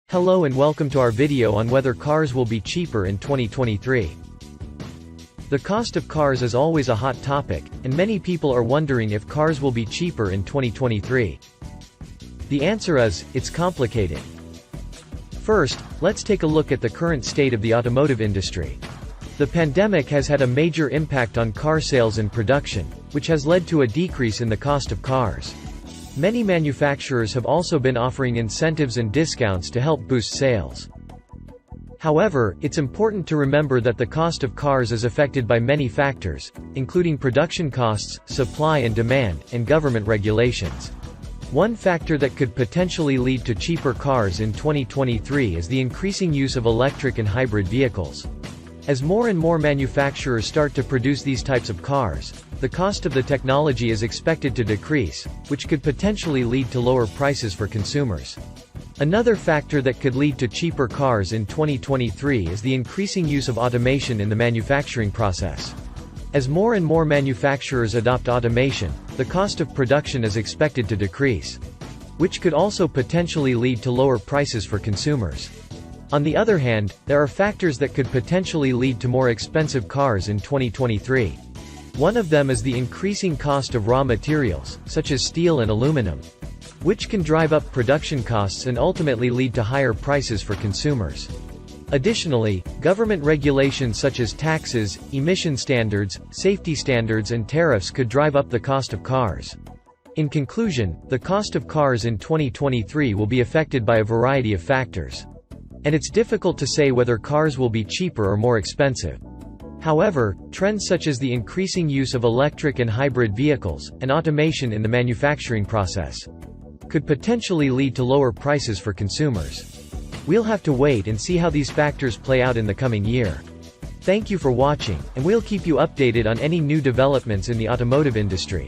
Hello and welcome to our video on whether cars will be cheaper in 2023. The cost of cars is always a hot topic, and many people are wondering if cars will be cheaper in 2023. The answer is, it's complicated. First, let's take a look at the current state of the automotive industry. The pandemic has had a major impact on car sales and production, which has led to a decrease in the cost of cars. Many manufacturers have also been offering incentives and discounts to help boost sales. However, it's important to remember that the cost of cars is affected by many factors, including production costs, supply and demand, and government regulations. One factor that could potentially lead to cheaper cars in 2023 is the increasing use of electric and hybrid vehicles. As more and more manufacturers start to produce these types of cars, the cost of the technology is expected to decrease, which could potentially lead to lower prices for consumers. Another factor that could lead to cheaper cars in 2023 is the increasing use of automation in the manufacturing process. As more and more manufacturers adopt automation, the cost of production is expected to decrease, which could also potentially lead to lower prices for consumers. On the other hand, there are factors that could potentially lead to more expensive cars in 2023. One of them is the increasing cost of raw materials, such as steel and aluminum, which can drive up production costs and ultimately lead to higher prices for consumers. Additionally, government regulations such as taxes, emission standards, safety standards and tariffs could drive up the cost of cars. In conclusion, the cost of cars in 2023 will be affected by a variety of factors. And it's difficult to say whether cars will be cheaper or more expensive. However, trends such as the increasing use of electric and hybrid vehicles, and automation in the manufacturing process, could potentially lead to lower prices for consumers. We'll have to wait and see how these factors play out in the coming year. Thank you for watching, and we'll keep you updated on any new developments in the automotive industry.